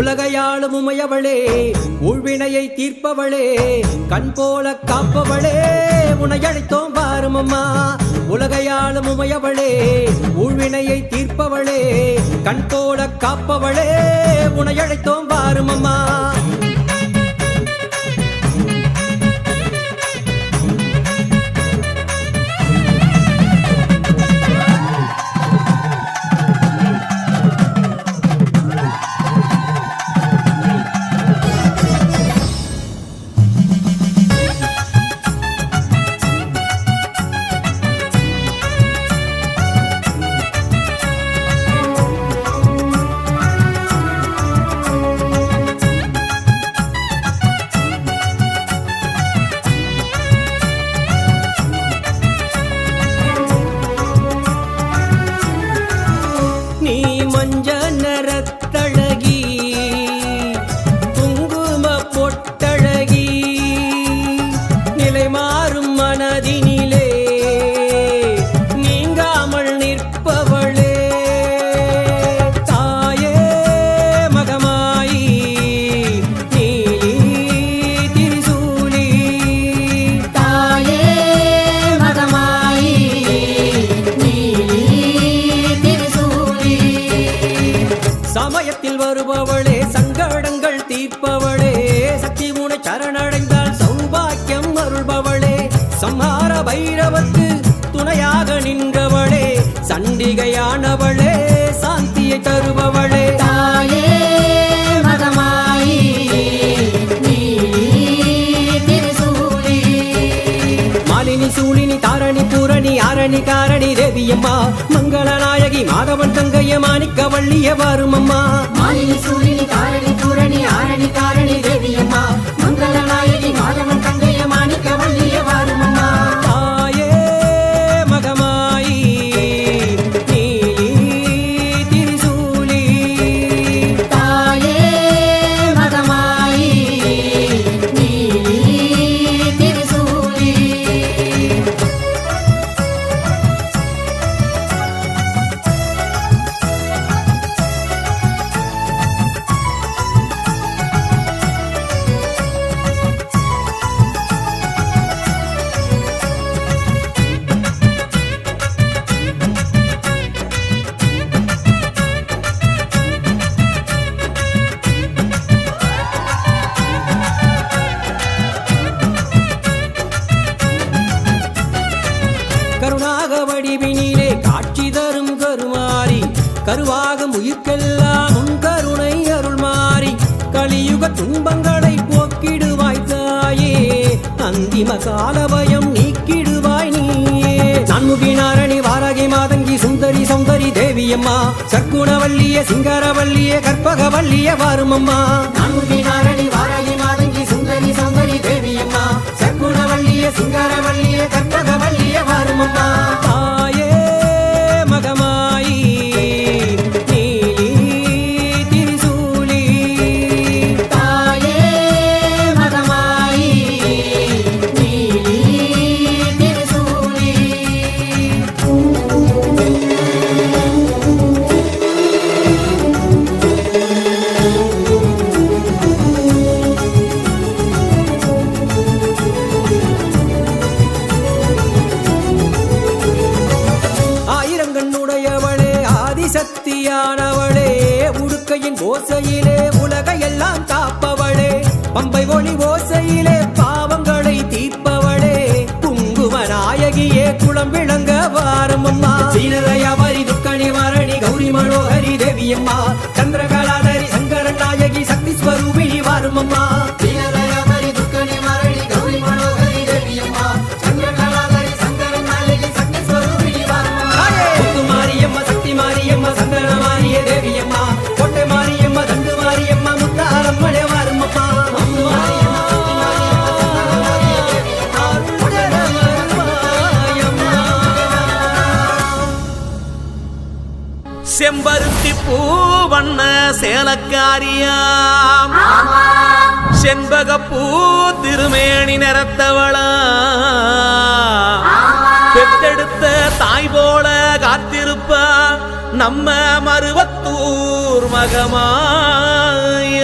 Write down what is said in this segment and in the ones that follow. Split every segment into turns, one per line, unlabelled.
உலகையாளும் உமையவளே ஊழ்வினையை தீர்ப்பவளே கண் போல காப்பவளே உன்னை அழைத்தோம் வாரும் அம்மா உலகையாளும் உமையவளே ஊழ்வினையை தீர்ப்பவளே கண் போல காப்பவளே உன்னை அழைத்தோம் வாரும் அம்மா சமயத்தில் வருபவளே சங்கடங்கள் தீர்ப்பவளே சக்தி உனை சரணடைந்தால் சௌபாக்கியம் அருள்பவளே சம்ஹார பைரவத்து துணையாக நின்றவளே சண்டிகையானவளே சாந்தியை தருபவளே
தாயே மகமாயி திருசூலி
மாலினி சூலினி தாரணி பூரணி ஆரணி காரணி தேவியம்மா மங்களநாயகி மாதவன் தங்கைய மாணிக்க வள்ளிய வாரும் அம்மா
மாலினி சூலினி தாரணி பூரணி ஆரணி காரணி தேவியம்மா மங்களநாயகி மாதவன் தங்கைய மாணிக்க வள்ளிய வாரும் அம்மா
தாயே மகமாயி திருசூலி
தாயே மகமாயி திருசூலி
கருணாக வடிவினிலே காட்சி தரும் கருமாறி கருவாகும் உயிர்க்கெல்லாம் உன் கருணை அருள் மாறி கலியுக துன்பங்களை போக்கிடுவாய் தாயே அந்திம கால பயம் நீக்கிடுவாய் நீயே நான்முகி நாரணி வாராகி மாதங்கி சுந்தரி சௌந்தரி தேவியம்மா சற்குணவல்லிய சிங்காரவல்லிய கற்பகவல்லிய வாரும் அம்மா
நான்முகி நாரணி வாராகி மாதங்கி சுந்தரி சௌந்தரி தேவியம்மா சற்குணவல்லிய சிங்காரவல்லிய கற்பகவல்லிய வாரும் அம்மா
தாயே மகமாயி திருசூலி
தாயே மகமாயி திருசூலி
ஆயிரங்கண்ணுடையவளே ஆதிசக்தியானவளே உடுக்கையின் ஓசையிலே உலகையெல்லாம் காப்பவளே பம்பை ஒளி ஓசையிலே பாவங்களை தீர்ப்பவளே குங்கும நாயகியே குளம் விளங்க வாரும் அம்மா சீனதயவரி துக்கணி மரணி கௌரி மனோகரி தேவியம்மா சந்திரகலாதரி சங்கரன் நாயகி சக்தி ஸ்வரூபிணி வாரும் அம்மா
சீனதயவரி துக்கணி மரணி கௌரி மனோகரி தேவியம்மா சந்திரகலாதரி சங்கரன் நாயகி சக்தி ஸ்வரூபிணி வாரும் அம்மா
மாரியம்மா சக்தி மாரியம்மா சந்தன மாரிய தேவியம்மா கோட்டை மாரியம்மா தண்டு மாரியம்மா முத்தாரம்மனே வாரும் அம்மா
செம்பருத்தி பூவண்ண சேலக்காரியாம் செண்பகப்பூ திருமேனி நிறத்தவளா பெத்தெடுத்த தாய் போல காத்திருப்பா நம்ம மருவத்தூர் மகமாய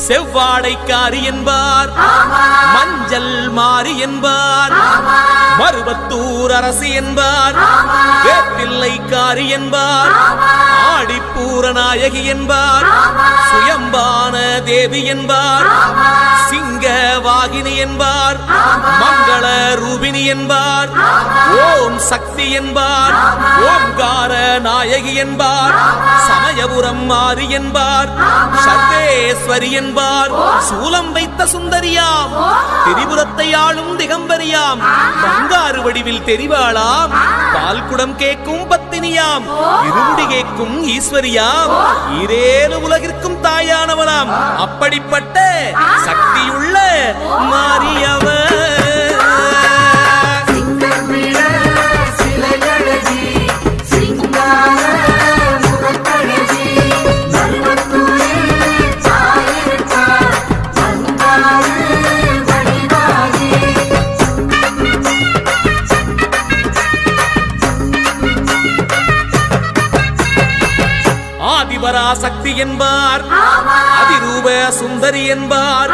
செவ்வாடைக்காரி என்பார், மஞ்சள் மாறி என்பார், மருவத்தூர் அரசி என்பார், வேப்பிள்ளைக்காரி என்பார், ஆடிப்பூர நாயகி என்பார், சுயம்பான தேவி என்பார், சிங்க வாகினி என்பார், மங்கள ரூபினி என்பார், ஓம் சக்தி என்பார், ஓம்கார நாயகி என்பார், சமயபுரம் மாறி என்பார், சர்வேஸ்வரி என்பார், சூலம் வைத்த சுந்தரியாம், திரிபுரத்தை ஆளும் திகம்பரியாம், பங்காறு வடிவில் தெரிவாளாம், பால்குடம் கேட்கும் பத்தினியாம், இருமுடி கேட்கும் ஈஸ்வரியாம், ஈரேழு உலகிற்கும் தாயானவளாம், அப்படிப்பட்ட சக்தியுள்ள மாரியவர். ஆதிபராசக்தி என்பார், அதிரூப சுந்தரி என்பார்,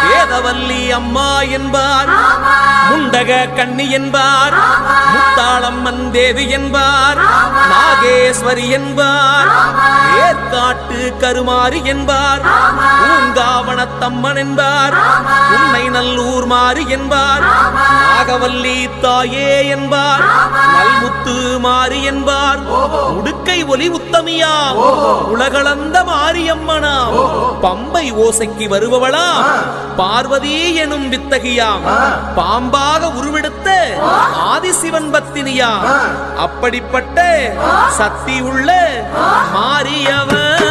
வேதவல்லி அம்மா என்பார், முண்டக கண்ணி என்பார், முத்தாளம்மன் தேவி என்பார், நாகேஸ்வரி என்பார், ஏற்காட்டு கருமாரி என்பார், பூங்காவனத்தம்மன் என்பார், உன்னை நல்லூர் மாறி என்பார், நாகவல்லி தாயே என்பார், நல்முத்து மாறி என்பார், உடுக்கை ஒலி உத்தமியாம், உலகளந்த மாரியம்மனாம், பம்பை ஓசைக்கு வருபவளாம், பார்வதி எனும் வித்தகியாம், பாம்பாக உருவெடுத்த ஆதிசிவன் பத்தினியாம், அப்படிப்பட்ட சக்தி உள்ள மாரியவர்.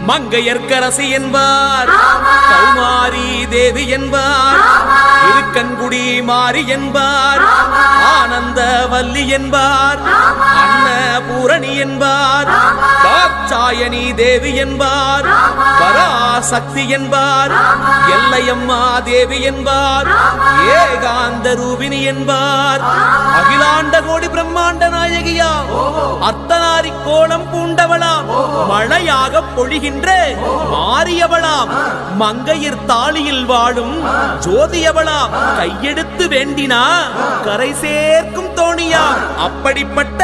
மங்கையர்க்கரசி என்பார், கௌமாரி தேவி என்பார், இருக்கன்குடி மாறி என்பார், ஆனந்த வல்லி என்பார், அன்னபூரணி என்பார், தாட்சாயணி தேவி என்பார், பராசக்தி என்பார், எல்லையம்மா தேவி என்பார், ஏகாந்த ரூபினி என்பார், அகிலாண்ட கோடி பிரம்மாண்ட நாயகியா, அர்த்தநாரி கோலம் பூண்டவளாம், மழையாக பொழிகின்ற மாரியவளாம், மங்கையர் தாளியில் வாழும் ஜோதியவளாம், கையெடுத்து வேண்டினா கரை சேர்க்கும் தோணியா, அப்படிப்பட்ட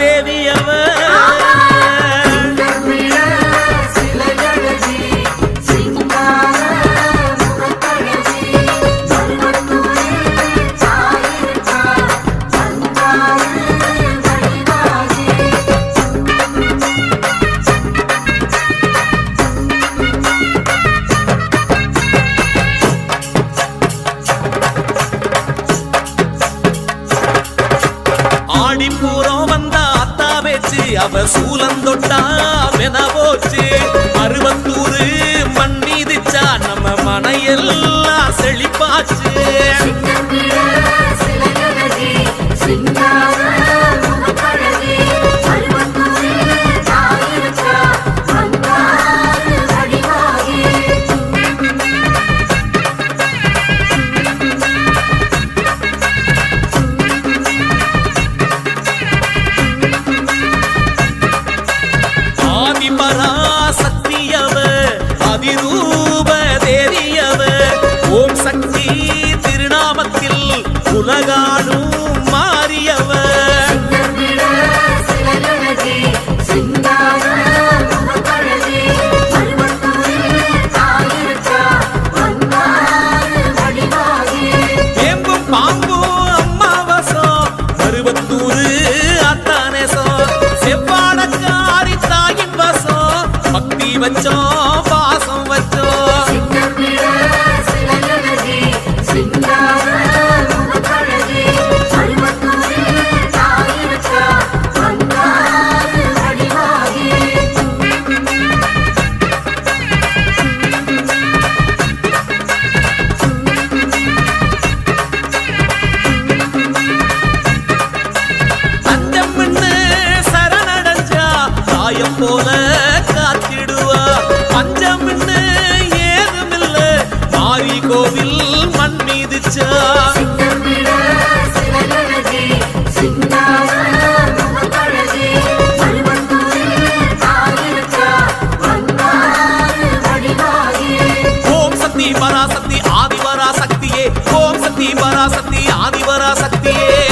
தேவியவர். ஆடிப்பூரம் வந்த அத்தா பேச்சு, அவ சூலந்தொட்டா வென போச்சு, அருவத்தூரு மண் மீதிச்சா நம்ம மனையெல்லாம் செழிப்பாச்சு. ஆதிபராசக்தியவர், அதிரூப தேவியவர், ஓம் சக்தி திருநாமத்தில் உலகாடும் மாறியவர். வேம்பும் பாம்பும் அம்மாவசம், மருவத்தூரு அத்தானேசம், செவ்வாடக்காரி தாயின் வசம், பக்தி வச்சோம் பாசம் வச்சோம். பராசக்தி ஆதிபராசக்தியே